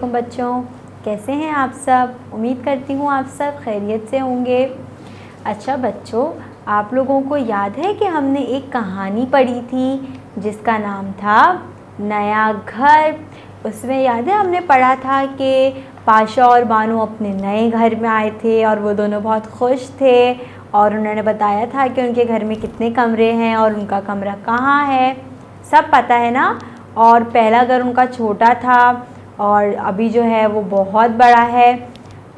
वालेकुम बच्चों, कैसे हैं आप सब। उम्मीद करती हूँ आप सब खैरियत से होंगे। अच्छा बच्चों, आप लोगों को याद है कि हमने एक कहानी पढ़ी थी जिसका नाम था नया घर। उसमें याद है हमने पढ़ा था कि पाशा और बानू अपने नए घर में आए थे और वो दोनों बहुत खुश थे और उन्होंने बताया था कि उनके घर में कितने कमरे हैं और उनका कमरा कहाँ है, सब पता है ना। और पहला घर उनका छोटा था और अभी जो है वो बहुत बड़ा है।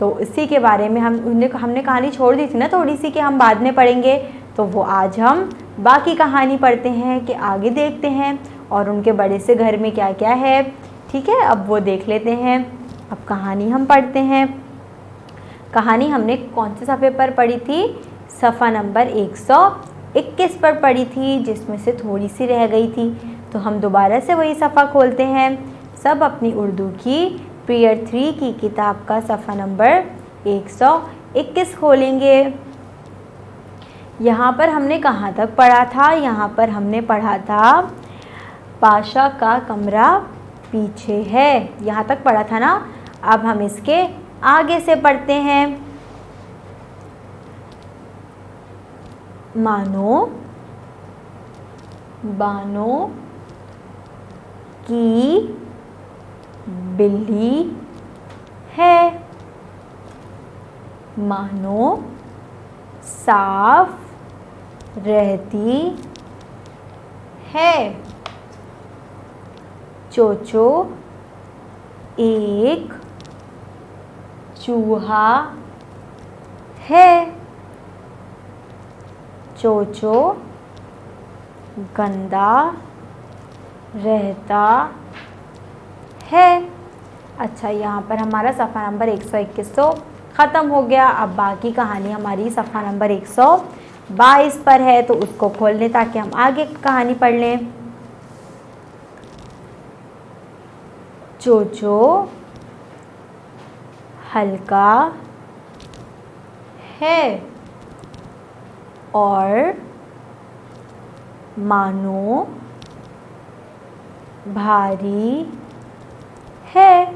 तो इसी के बारे में हमने कहानी छोड़ दी थी ना थोड़ी सी कि हम बाद में पढ़ेंगे। तो वो आज हम बाकी कहानी पढ़ते हैं कि आगे देखते हैं और उनके बड़े से घर में क्या क्या है। ठीक है, अब वो देख लेते हैं। अब कहानी हम पढ़ते हैं। कहानी हमने कौन से सफ़े पर पढ़ी थी? सफ़ा नंबर 121 पर पढ़ी थी, जिसमें से थोड़ी सी रह गई थी। तो हम दोबारा से वही सफ़ा खोलते हैं। सब अपनी उर्दू की पीरियड 3 की किताब का सफ़ा नंबर 121 खोलेंगे। यहाँ पर हमने कहाँ तक पढ़ा था? यहाँ पर हमने पढ़ा था पाशा का कमरा पीछे है, यहाँ तक पढ़ा था ना। अब हम इसके आगे से पढ़ते हैं। मानो बानो की बिल्ली है, मानो साफ रहती है। चोचो एक चूहा है, चोचो गंदा रहता है। अच्छा, यहाँ पर हमारा सफ़ा नंबर 121 तो ख़त्म हो गया। अब बाकी कहानी हमारी सफ़ा नंबर 122 पर है, तो उसको खोल लें ताकि हम आगे कहानी पढ़ लें। चोचो हल्का है और मानो भारी है,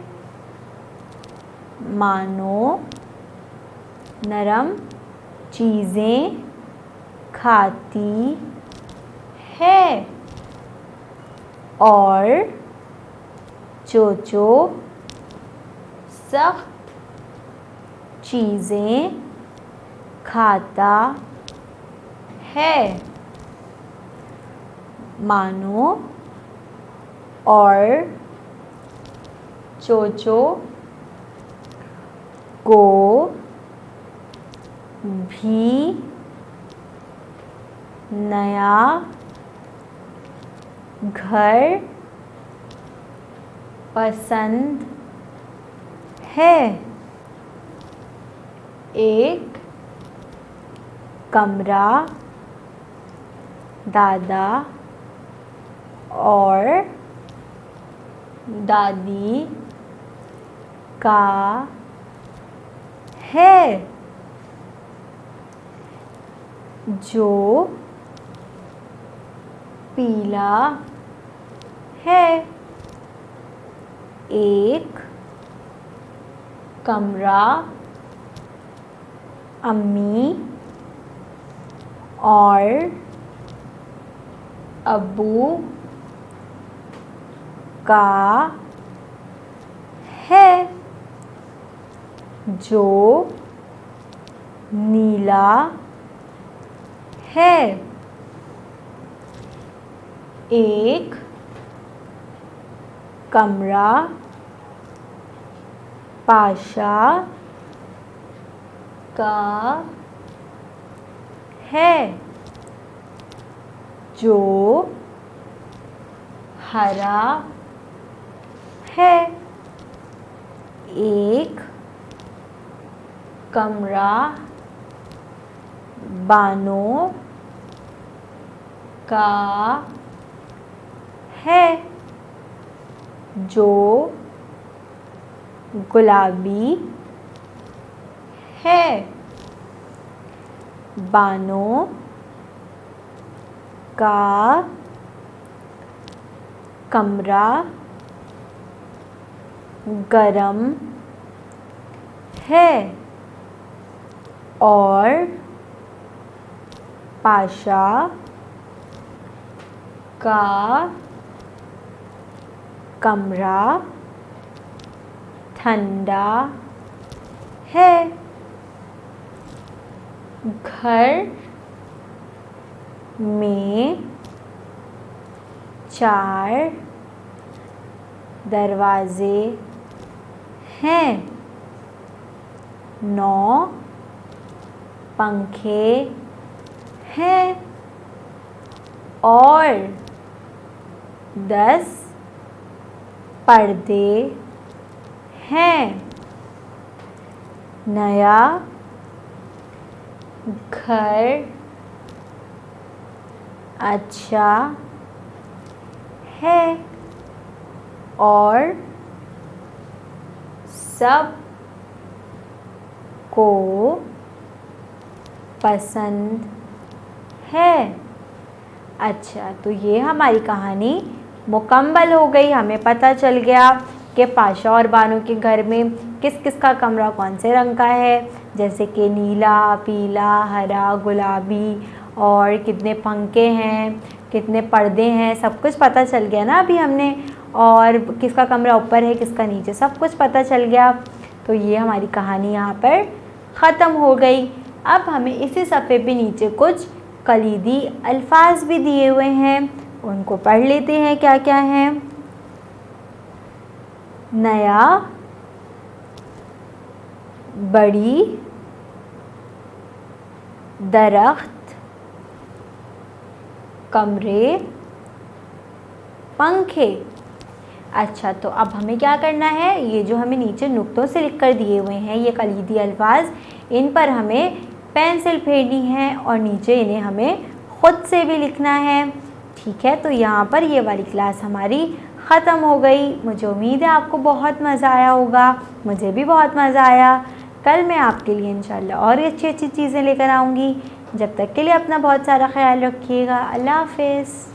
मानो नरम चीज़ें खाती है और चोचो सख्त चीज़ें खाता है, मानो और चोचो को भी नया घर पसंद है। एक कमरा दादा और दादी का है, जो पीला है। एक कमरा अम्मी और अब्बू का है, जो नीला है। एक कमरा पाशा का है, जो हरा है। एक कमरा बानो का है, जो गुलाबी है। बानो का कमरा गरम है और पाशा का कमरा ठंडा है। घर में 4 दरवाजे हैं। 9 पंखे हैं और 10 पर्दे हैं। नया घर अच्छा है और सब को पसंद है। अच्छा, तो ये हमारी कहानी मुकम्मल हो गई। हमें पता चल गया कि पाशा और बानो के घर में किस किस का कमरा कौन से रंग का है, जैसे कि नीला, पीला, हरा, गुलाबी, और कितने पंखे हैं, कितने पर्दे हैं, सब कुछ पता चल गया ना अभी हमने। और किसका कमरा ऊपर है, किसका नीचे, सब कुछ पता चल गया। तो ये हमारी कहानी यहाँ पर ख़त्म हो गई। अब हमें इसी सफ़े पे नीचे कुछ कलीदी अल्फाज भी दिए हुए हैं, उनको पढ़ लेते हैं क्या क्या हैं। नया, बड़ी, दरख्त, कमरे, पंखे। अच्छा, तो अब हमें क्या करना है, ये जो हमें नीचे नुक्तों से लिख कर दिए हुए हैं ये कलीदी अल्फाज, इन पर हमें पेंसिल फेरनी है और नीचे इन्हें हमें ख़ुद से भी लिखना है। ठीक है, तो यहाँ पर ये वाली क्लास हमारी ख़त्म हो गई। मुझे उम्मीद है आपको बहुत मज़ा आया होगा, मुझे भी बहुत मज़ा आया। कल मैं आपके लिए इंशाल्लाह और अच्छी अच्छी चीज़ें लेकर आऊँगी। जब तक के लिए अपना बहुत सारा ख्याल रखिएगा। अल्लाह हाफ़िज़।